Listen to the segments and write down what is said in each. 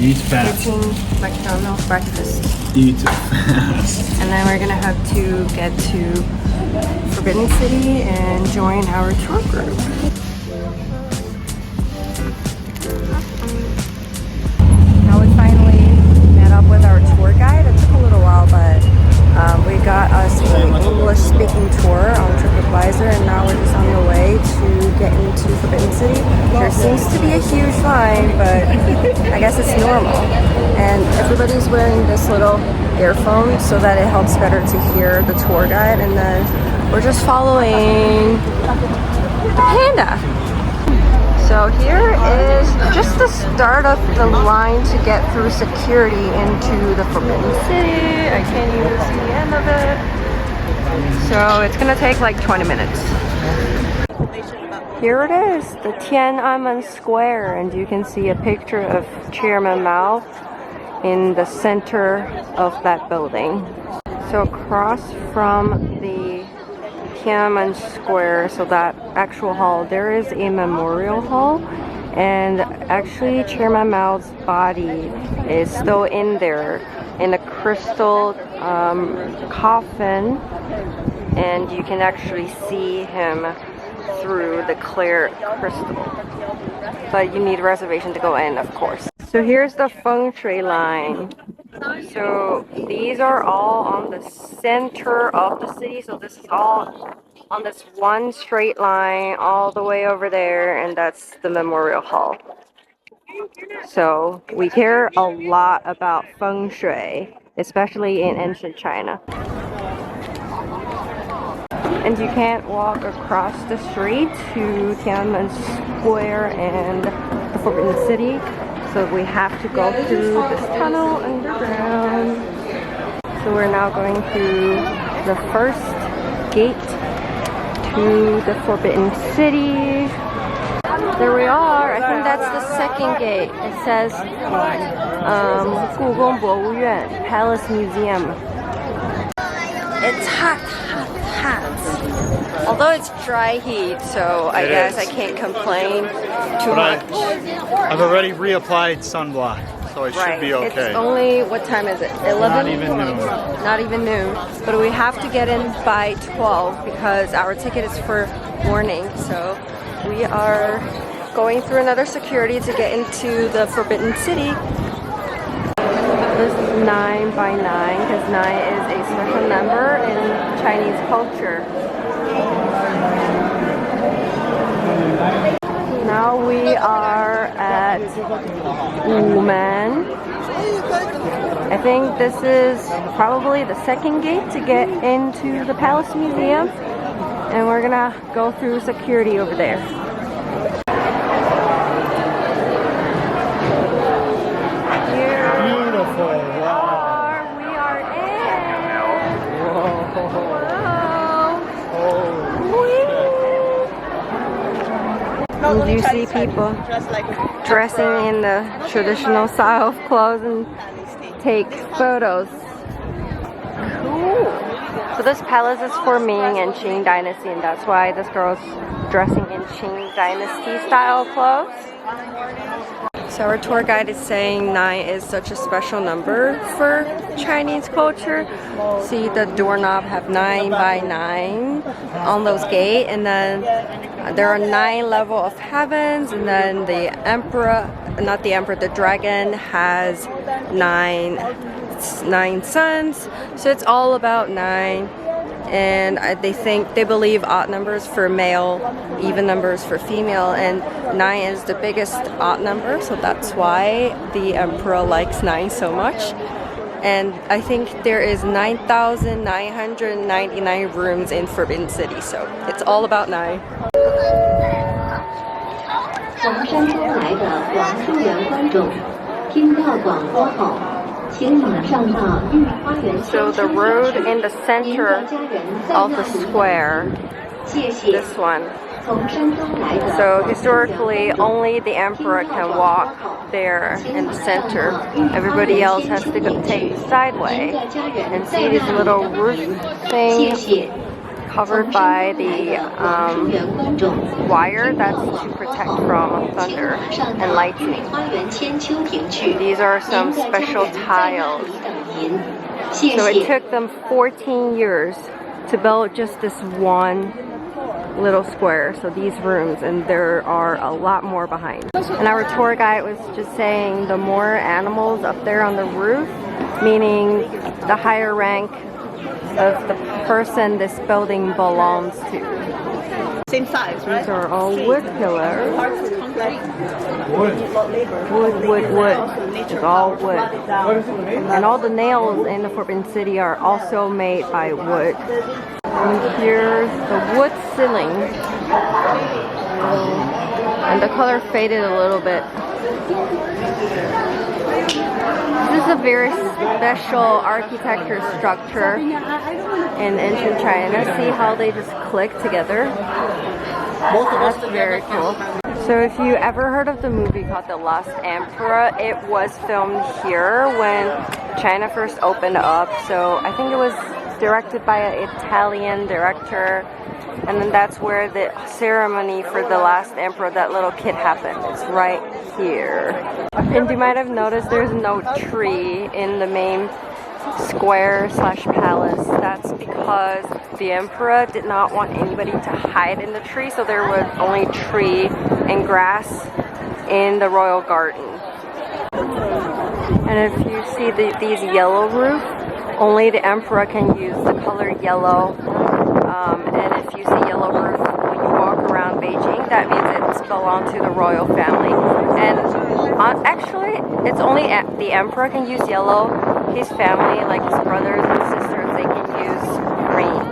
Eat fast. Eating McDonald's breakfast. Eat fast. And then we're gonna have to get to Forbidden City and join our tour group. Now we finally met up with our tour guide. It took a little while, but we got us an English-speaking tour on TripAdvisor, and now we're just on the way to get into Forbidden City. There seems to be a huge line, but I guess it's normal. And everybody's wearing this little earphone so that it helps better to hear the tour guide. And then we're just following the panda. So here is just the start of the line to get through security into the Forbidden City. I can't even see the end of it. So it's gonna take like 20 minutes. Here it is, the Tiananmen Square, and you can see a picture of Chairman Mao in the center of that building. So across from the Tiananmen Square, so that actual hall, there is a memorial hall, and actually Chairman Mao's body is still in there in a crystal coffin, and you can actually see him through the clear crystal, but you need a reservation to go in, of course. So here's the feng shui line. So these are all on the center of the city, so this is all on this one straight line all the way over there, and that's the memorial hall. So we care a lot about feng shui, especially in ancient China. And you can't walk across the street to Tiananmen Square and the Forbidden City, so we have to go through this tunnel underground. So we're now going through the first gate to the Forbidden City. There we are. I think that's the second gate. It says 故宫博物院 Palace Museum. It's hot. Although it's dry heat, so I guess I can't complain too much. I've already reapplied sunblock, so it should be okay. It's only, what time is it? 11? Not even noon. Not even noon. But we have to get in by 12 because our ticket is for morning. So we are going through another security to get into the Forbidden City. This is 9 by 9 because 9 is a special number in Chinese culture. Now we are at Wumen. I think this is probably the second gate to get into the Palace Museum, and we're gonna go through security over there. And you see people dressing in the traditional style of clothes and take photos. Cool. So this palace is for Ming and Qing dynasty, and that's why this girl's dressing in Qing dynasty style clothes. So our tour guide is saying 9 is such a special number for Chinese culture. See, the doorknob have 9 by 9 on those gates, and then there are 9 levels of heavens, and then the emperor, not the emperor, the dragon has 9 sons. So it's all about 9. And they believe odd numbers for male, even numbers for female, and 9 is the biggest odd number, so that's why the emperor likes 9 so much. And I think there is 9,999 rooms in Forbidden City, so it's all about 9. So the road in the center of the square, this one, So historically, only the emperor can walk there in the center. Everybody else has to go take the sideway. And see this little roof thing covered by the wire that's to protect from thunder and lightning. These are some special tiles. So it took them 14 years to build just this one little square, so these rooms, and there are a lot more behind. And our tour guide was just saying the more animals up there on the roof, meaning the higher rank of the person this building belongs to. Same size, right? These are all wood pillars. Wood. It's all wood. And all the nails in the Forbidden City are also made by wood. And here's the wood ceiling. And the color faded a little bit. This is a very special architecture structure in ancient China. See how they just click together? That's very cool. So if you ever heard of the movie called The Last Emperor, it was filmed here when China first opened up. So I think it was directed by an Italian director. And then that's where the ceremony for the last emperor, that little kid, happened. It's right here. And you might have noticed there's no tree in the main square slash palace. That's because the emperor did not want anybody to hide in the tree, so there was only tree and grass in the royal garden. And if you see these yellow roofs, only the emperor can use the color yellow. And if you see yellow roof when you walk around Beijing, that means it belongs to the royal family. And actually, it's only the emperor can use yellow. His family, like his brothers and sisters, they can use green.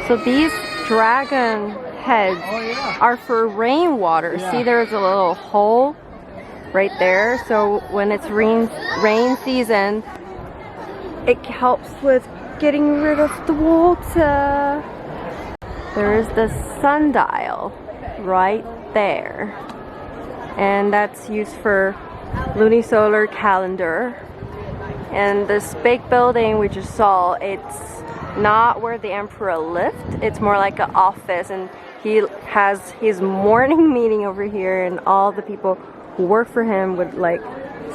So these dragon heads are for rainwater. See, there's a little hole right there. So when it's rain season, it helps with getting rid of the water. There is the sundial right there, and that's used for lunisolar calendar. And this big building we just saw, it's not where the emperor lived. It's more like an office, and he has his morning meeting over here, and all the people who work for him would like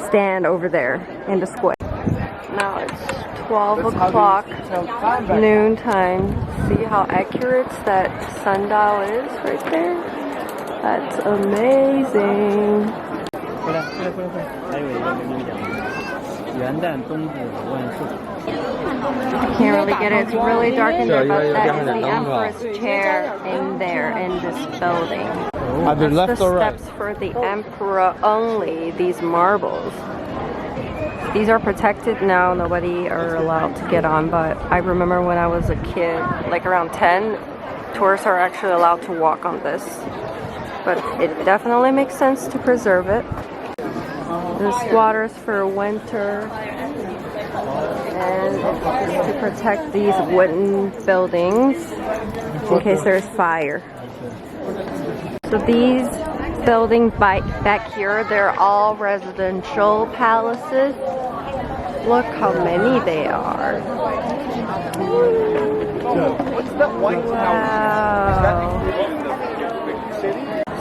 stand over there in the square. Now it's 12 o'clock, noon time. See how accurate that sundial is right there? That's amazing. I can't really get it. It's really dark in there, but that is the emperor's chair in there in this building. That's the steps for the emperor only, these marbles. These are protected now, nobody are allowed to get on, but I remember when I was a kid, like around 10, tourists are actually allowed to walk on this. But it definitely makes sense to preserve it. This water's for winter, and it's just to protect these wooden buildings in case there's fire. So these buildings back here, they're all residential palaces. Look how many they are. Wow.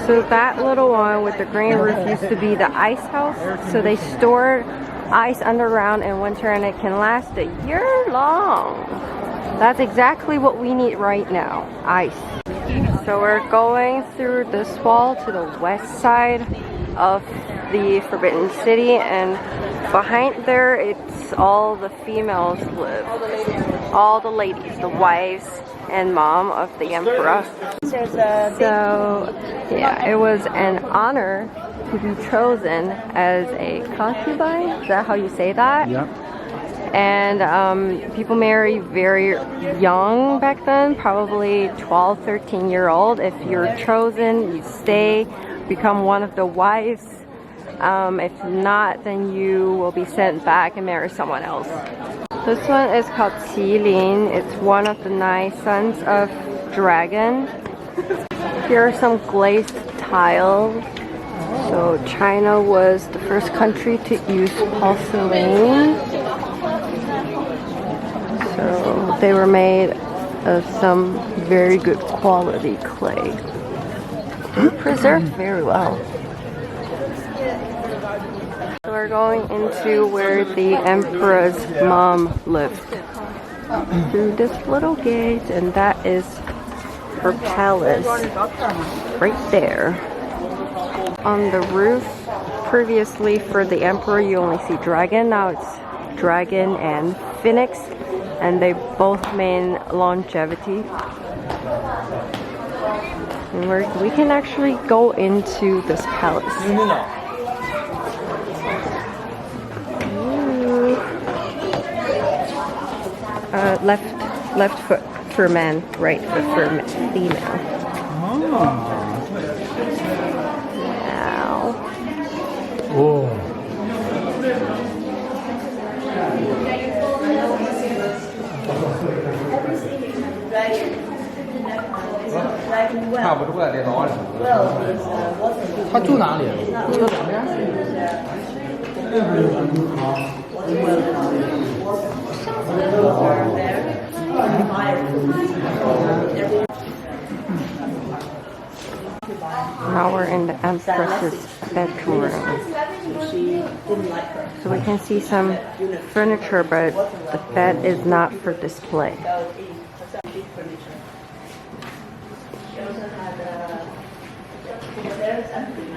So that little one with the green roof used to be the ice house. So they store ice underground in winter, and it can last a year long. That's exactly what we need right now, ice. So we're going through this wall to the west side of the Forbidden City, and behind there it's all the females live. All the ladies, the wives and mom of the emperor. So yeah, it was an honor to be chosen as a concubine. Is that how you say that? Yeah. And people marry very young back then, probably 12, 13-year-old. If you're chosen, you stay, become one of the wives. If not, then you will be sent back and marry someone else. This one is called Qilin. It's one of the 9 sons of dragon. Here are some glazed tiles. So China was the first country to use porcelain. So they were made of some very good quality clay. Preserved very well. So we're going into where the emperor's mom lived. Through this little gate, and that is her palace right there. On the roof, previously for the emperor you only see dragon, now it's dragon and phoenix, and they both mean longevity. And we can actually go into this palace. Left foot for man, right foot for female. Now. Whoa. Now we're in the empress's bedroom. So we can see some furniture, but the bed is not for display.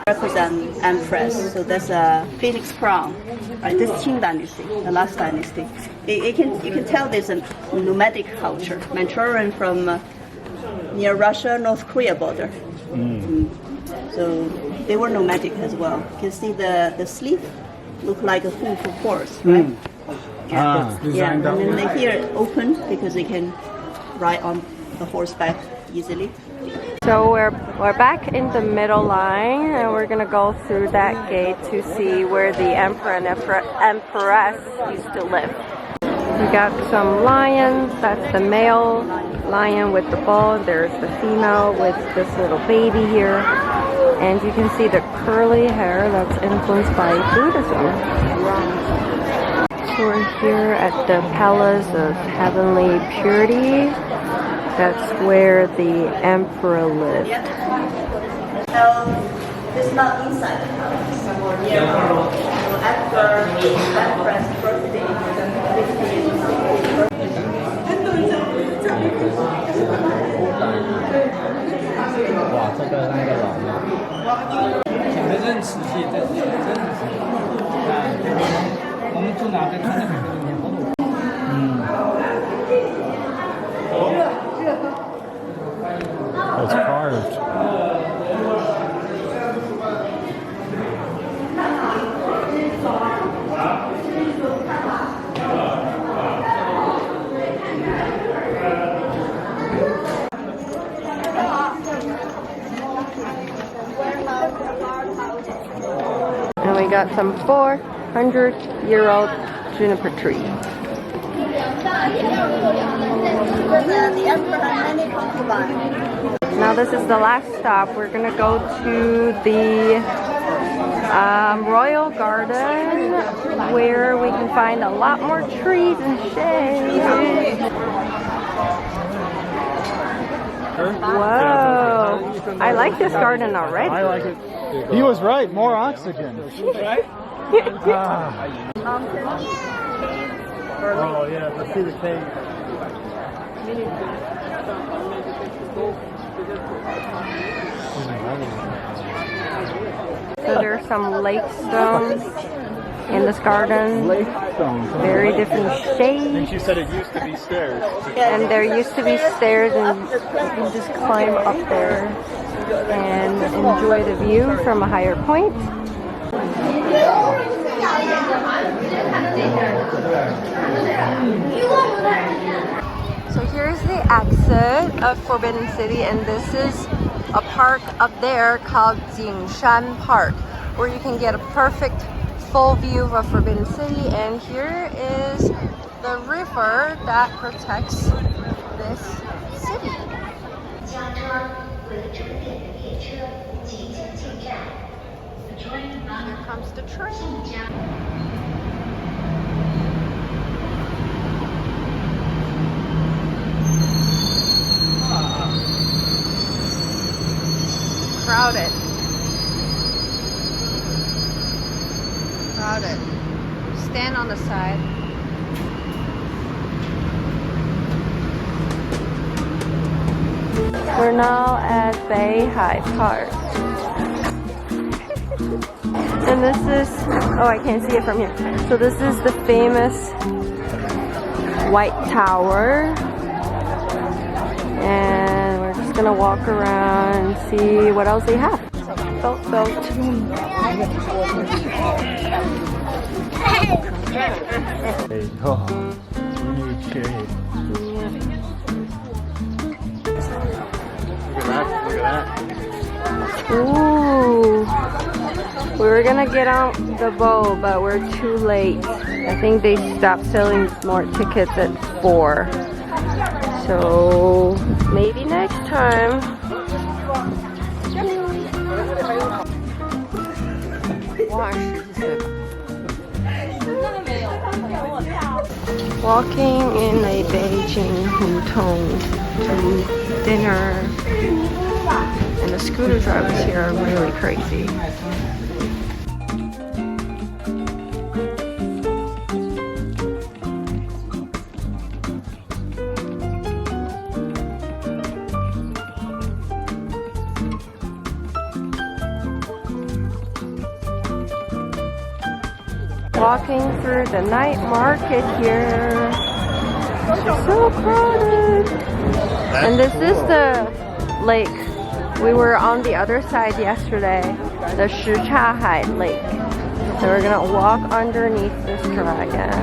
Represent empress, so that's a phoenix crown. Right, this is Qing dynasty, the last dynasty. You can tell there's a nomadic culture. Manchurian from near Russia, North Korea border. So they were nomadic as well. You can see the sleeve look like a hoof of horse, right? Yeah, and then they here it open because they can ride on the horseback easily. So we're back in the middle line, and we're gonna go through that gate to see where the emperor and empress used to live. We got some lions. That's the male lion with the bull. There's the female with this little baby here, and you can see the curly hair that's influenced by Buddhism. So we're here at the Palace of Heavenly Purity. That's where the emperor lived. So it's not inside the palace. So after the emperor's birthday, It's carved. And we got some 400-year-old juniper tree. the emperor had many concubines. Now this is the last stop. We're gonna go to the royal garden, where we can find a lot more trees and shade. Whoa! I like this garden already. I like it. He was right. More oxygen. Right? Oh yeah, let's see the cave. So there's some lake stones in this garden. Lake stones. Very different shades. And she said it used to be stairs. And there used to be stairs, and you can just climb up there and enjoy the view from a higher point. So here's the exit of Forbidden City, and this is a park up there called Jingshan Park, where you can get a perfect full view of Forbidden City. And here is the river that protects this city. Here comes the train. Crowded. Crowded. Stand on the side. We're now at Beihai Park. And this is, oh, I can't see it from here. So this is the famous White Tower. And we're just gonna walk around and see what else they have. Belt. There you go. New shade. Look at that. Ooh. We were gonna get on the boat, but we're too late. I think they stopped selling more tickets at 4. So maybe next time. Walking in a Beijing hutong to dinner, and the scooter drivers here are really crazy. Walking through the night market here. It's so crowded. And this is the lake. We were on the other side yesterday, the Shichahai Lake. So we're gonna walk underneath this dragon.